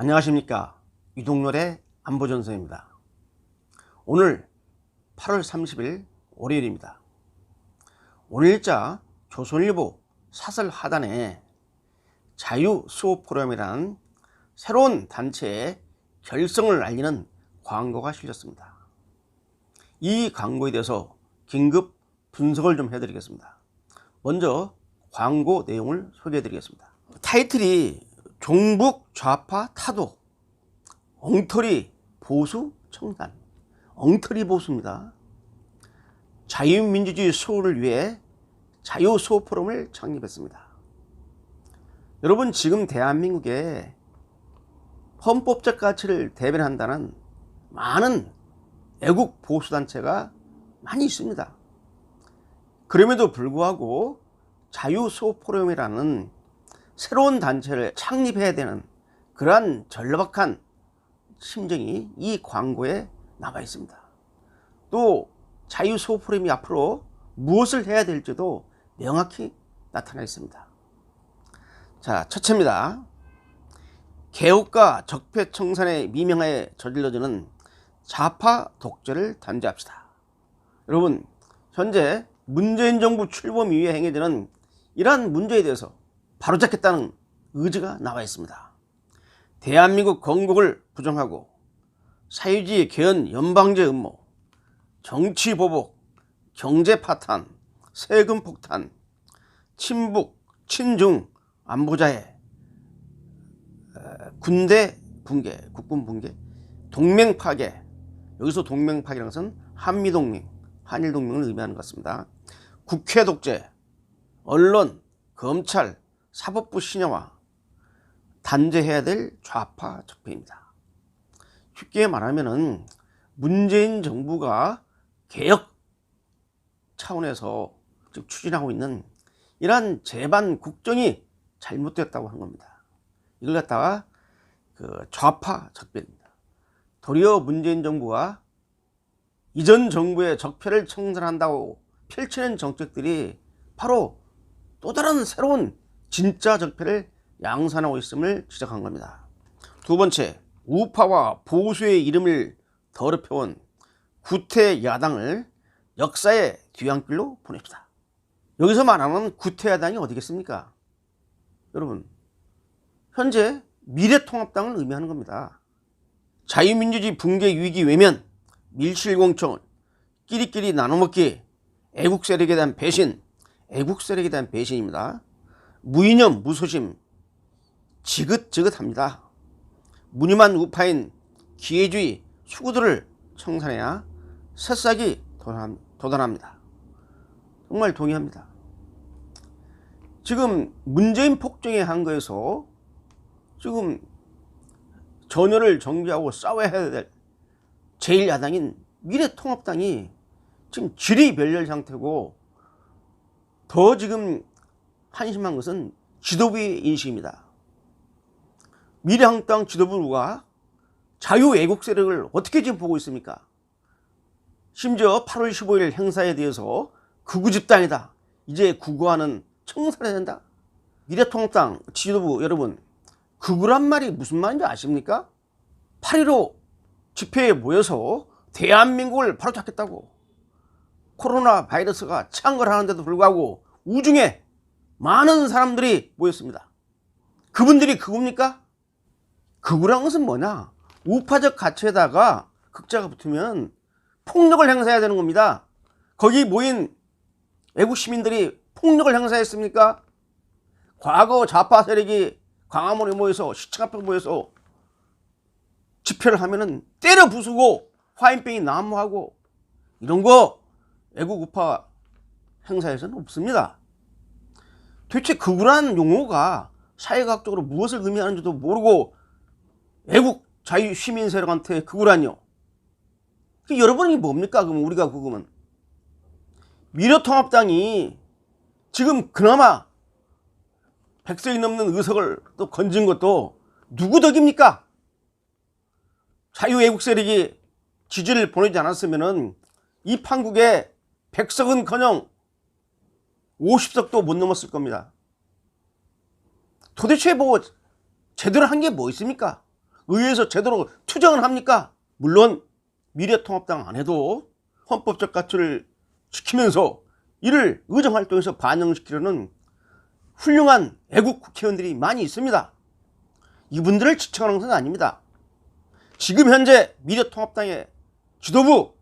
안녕하십니까. 유동열의 안보전선입니다. 오늘 8월 30일 월요일입니다. 오늘자 조선일보 사설 하단에 자유수호포럼이란 새로운 단체의 결성을 알리는 광고가 실렸습니다. 이 광고에 대해서 긴급 분석을 좀 해드리겠습니다. 먼저 광고 내용을 소개해드리겠습니다. 타이틀이 종북 좌파 타도 엉터리 보수 청산, 엉터리 보수입니다. 자유민주주의 수호를 위해 자유수호포럼을 창립했습니다. 여러분, 지금 대한민국에 헌법적 가치를 대변한다는 많은 애국 보수단체가 많이 있습니다. 그럼에도 불구하고 자유수호포럼이라는 새로운 단체를 창립해야 되는 그러한 절박한 심정이 이 광고에 나와 있습니다. 또 자유수호포럼이 앞으로 무엇을 해야 될지도 명확히 나타나 있습니다. 자, 첫째입니다. 개혁과 적폐청산의 미명하에 저질러지는 좌파 독재를 단죄합시다. 여러분, 현재 문재인 정부 출범 이후에 행해지는 이러한 문제에 대해서 바로잡겠다는 의지가 나와 있습니다. 대한민국 건국을 부정하고 사회주의 개헌 연방제 음모, 정치 보복, 경제 파탄, 세금 폭탄, 친북, 친중, 안보자해, 군대 붕괴, 국군 붕괴, 동맹 파괴, 여기서 동맹 파괴라는 것은 한미동맹, 한일동맹을 의미하는 것 같습니다. 국회 독재, 언론, 검찰, 사법부 신여화, 단죄해야 될 좌파 적폐입니다. 쉽게 말하면은 문재인 정부가 개혁 차원에서 즉 추진하고 있는 이러한 재반 국정이 잘못됐다고 하는 겁니다. 이걸 갖다가 좌파 적폐입니다. 도리어 문재인 정부가 이전 정부의 적폐를 청산한다고 펼치는 정책들이 바로 또 다른 새로운 진짜 적폐를 양산하고 있음을 지적한 겁니다. 두 번째, 우파와 보수의 이름을 더럽혀온 구태 야당을 역사의 뒤안길로 보냅시다. 여기서 말하는 구태 야당이 어디겠습니까? 여러분, 현재 미래통합당을 의미하는 겁니다. 자유민주주의 붕괴 위기 외면, 밀실공천, 끼리끼리 나눠먹기, 애국 세력에 대한 배신, 애국 세력에 대한 배신입니다. 무이념, 무소심, 지긋지긋합니다. 무늬만 우파인 기회주의 수구들을 청산해야 새싹이 돋아납니다. 정말 동의합니다. 지금 문재인 폭정에 한 거에서 지금 전열을 정비하고 싸워야 될 제1야당인 미래통합당이 지금 지리멸렬 상태고, 더 지금 한심한 것은 지도부의 인식입니다. 미래한국당 지도부가 자유애국 세력을 어떻게 지금 보고 있습니까? 심지어 8월 15일 행사에 대해서 극우 집단이다, 이제 구구하는 청산해야 된다. 미래통합당 지도부 여러분, 극우란 말이 무슨 말인지 아십니까? 8.15 집회에 모여서 대한민국을 바로잡겠다고, 코로나 바이러스가 창궐하는데도 불구하고 우중에 많은 사람들이 모였습니다. 그분들이 극우입니까? 극우란 것은 뭐냐? 우파적 가치에다가 극자가 붙으면 폭력을 행사해야 되는 겁니다. 거기 모인 애국 시민들이 폭력을 행사했습니까? 과거 좌파 세력이 광화문에 모여서, 시청 앞에 모여서 집회를 하면은 때려 부수고 화인병이 난무하고 이런 거 애국 우파 행사에서는 없습니다. 도대체 극우란 용어가 사회과학적으로 무엇을 의미하는지도 모르고 애국 자유 시민 세력한테 극우란요. 여러분이 뭡니까? 그럼 우리가 극우면 미래통합당이 지금 그나마 100석이 넘는 의석을 또 건진 것도 누구 덕입니까? 자유애국 세력이 지지를 보내지 않았으면은 이 판국에 100석은커녕 50석도 못 넘었을 겁니다. 도대체 뭐 제대로 한 게 뭐 있습니까? 의회에서 제대로 투쟁을 합니까? 물론 미래통합당 안에도 헌법적 가치를 지키면서 이를 의정활동에서 반영시키려는 훌륭한 애국 국회의원들이 많이 있습니다. 이분들을 지칭하는 것은 아닙니다. 지금 현재 미래통합당의 지도부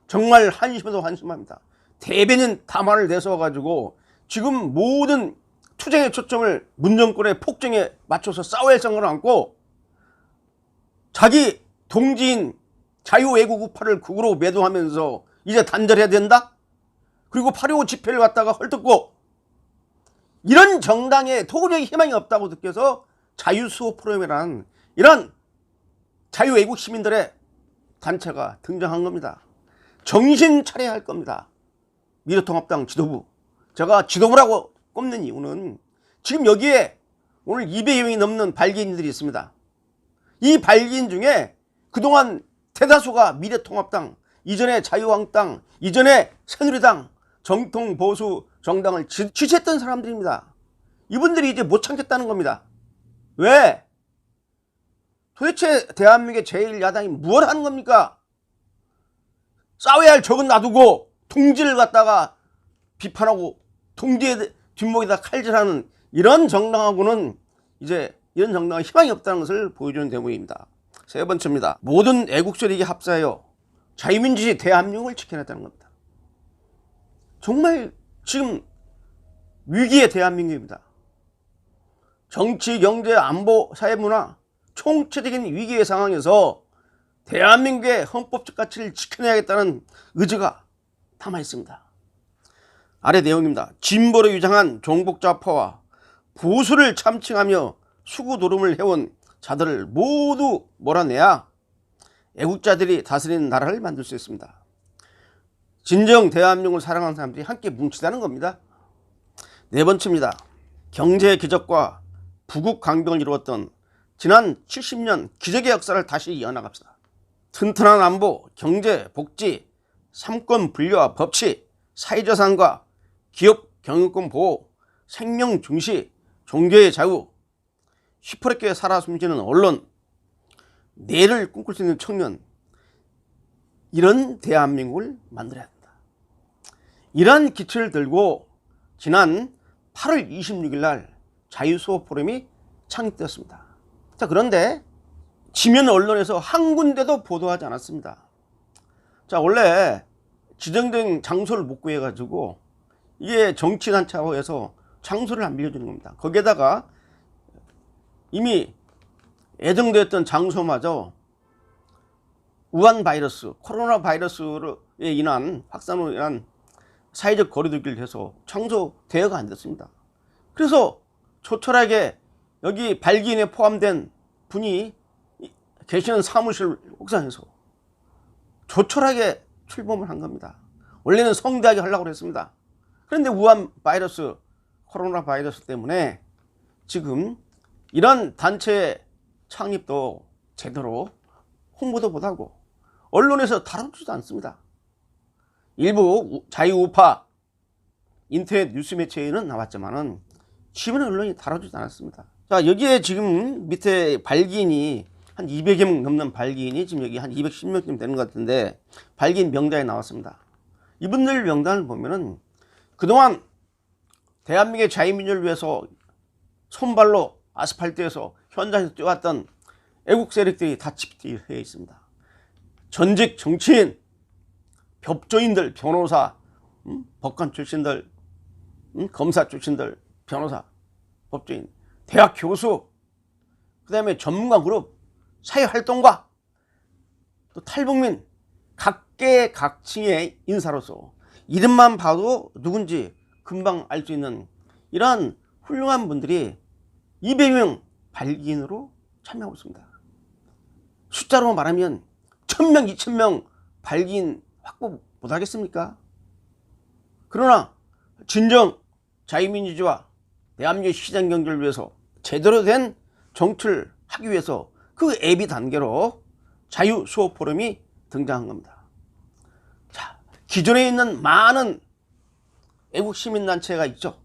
정말 한심해도 한심합니다. 대변인 담화를 내서가지고 지금 모든 투쟁의 초점을 문정권의 폭정에 맞춰서 싸워야 할 생각을 안고 자기 동지인 자유애국 우파를 극으로 매도하면서 이제 단절해야 된다? 그리고 8.25 집회를 갖다가 헐뜯고 이런 정당에 도저히 희망이 없다고 느껴서 자유수호 포럼이라는 이런 자유애국 시민들의 단체가 등장한 겁니다. 정신 차려야 할 겁니다. 미래통합당 지도부. 제가 지도부라고 꼽는 이유는 지금 여기에 오늘 200여 명이 넘는 발기인들이 있습니다. 이 발기인 중에 그동안 대다수가 미래통합당, 이전에 자유한국당, 이전에 새누리당, 정통 보수 정당을 지지했던 사람들입니다. 이분들이 이제 못 참겠다는 겁니다. 왜? 도대체 대한민국의 제1야당이 뭘 하는 겁니까? 싸워야 할 적은 놔두고 동지를 갖다가 비판하고 동지의 뒷목에다 칼질하는 이런 정당하고는 이제 이런 정당은 희망이 없다는 것을 보여주는 대목입니다. 세 번째입니다. 모든 애국 세력이 합사하여 자유민주주의 대한민국을 지켜냈다는 겁니다. 정말 지금 위기의 대한민국입니다. 정치, 경제, 안보, 사회문화 총체적인 위기의 상황에서 대한민국의 헌법적 가치를 지켜내야겠다는 의지가 담아 있습니다. 아래 내용입니다. 진보로 유장한 종북좌파와 보수를 참칭하며 수구 노름을 해온 자들을 모두 몰아내야 애국자들이 다스리는 나라를 만들 수 있습니다. 진정 대한민국을 사랑하는 사람들이 함께 뭉치다는 겁니다. 네 번째입니다. 경제 기적과 부국 강병을 이루었던 지난 70년 기적의 역사를 다시 이어나갑시다. 튼튼한 안보, 경제, 복지, 삼권 분리와 법치, 사회자산과 기업 경영권 보호, 생명 중시, 종교의 자유, 시퍼렇게 살아 숨지는 언론, 내일을 꿈꿀 수 있는 청년, 이런 대한민국을 만들어야 한다. 이런 기초를 들고 지난 8월 26일 날 자유수호 포럼이 창립되었습니다. 자, 그런데 지면 언론에서 한 군데도 보도하지 않았습니다. 자, 원래 지정된 장소를 못 구해가지고 이게 정치단체하고 해서 장소를 안 빌려주는 겁니다. 거기에다가 이미 예정되었던 장소마저 우한 바이러스, 코로나 바이러스에 인한 확산으로 인한 사회적 거리두기를 해서 장소 대여가 안 됐습니다. 그래서 조촐하게 여기 발기인에 포함된 분이 계시는 사무실 옥상에서 조촐하게 출범을 한 겁니다. 원래는 성대하게 하려고 했습니다. 그런데 우한 바이러스, 코로나 바이러스 때문에 지금 이런 단체 창립도 제대로 홍보도 못하고 언론에서 다루지도 않습니다. 일부 자유우파 인터넷 뉴스 매체에는 나왔지만은 지문 언론이 다루지도 않았습니다. 자, 여기에 지금 밑에 발기인이 한 200여 명 넘는 발기인이 지금 여기 한 210명쯤 되는 것 같은데 발기인 명단에 나왔습니다. 이분들 명단을 보면은 그동안 대한민국의 자유민주를 위해서 손발로 아스팔트에서 현장에서 뛰어왔던 애국 세력들이 다 집필되어 있습니다. 전직 정치인, 법조인들, 변호사, 법관 출신들, 검사 출신들, 변호사, 법조인, 대학 교수, 그 다음에 전문가 그룹, 사회활동가, 또 탈북민, 각계 각층의 인사로서 이름만 봐도 누군지 금방 알 수 있는 이러한 훌륭한 분들이 200명 발기인으로 참여하고 있습니다. 숫자로 말하면 1000명, 2000명 발기인 확보 못하겠습니까? 그러나 진정 자유민주주의와 대한민국의 시장경제를 위해서 제대로 된 정치를 하기 위해서 그 예비 단계로 자유수호포럼이 등장한 겁니다. 자, 기존에 있는 많은 애국시민단체가 있죠.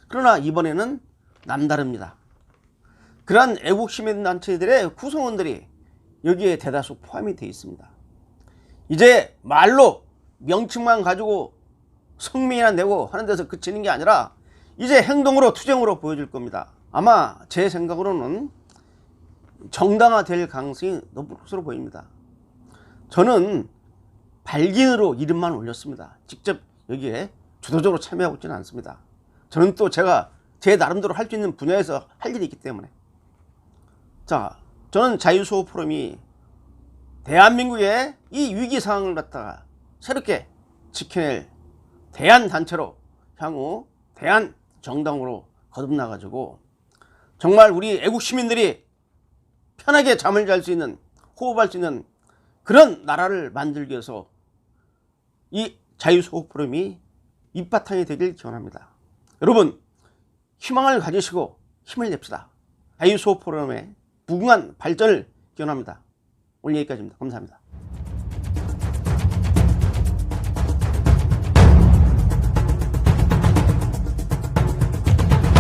그러나 이번에는 남다릅니다. 그러한 애국 시민단체들의 구성원들이 여기에 대다수 포함이 되어 있습니다. 이제 말로 명칭만 가지고 성명이나 내고 하는 데서 그치는 게 아니라 이제 행동으로 투쟁으로 보여줄 겁니다. 아마 제 생각으로는 정당화될 가능성이 높을 것으로 보입니다. 저는 발기인으로 이름만 올렸습니다. 직접 여기에 주도적으로 참여하고 있지는 않습니다. 저는 또 제가 제 나름대로 할 수 있는 분야에서 할 일이 있기 때문에. 자, 저는 자유수호 포럼이 대한민국의 이 위기 상황을 갖다가 새롭게 지켜낼 대한단체로 향후 대한정당으로 거듭나가지고 정말 우리 애국 시민들이 편하게 잠을 잘 수 있는, 호흡할 수 있는 그런 나라를 만들기 위해서 이 자유수호 포럼이 밑바탕이 되길 기원합니다. 여러분, 희망을 가지시고 힘을 냅시다. 자유수호 포럼의 무궁한 발전을 기원합니다. 오늘 여기까지입니다. 감사합니다.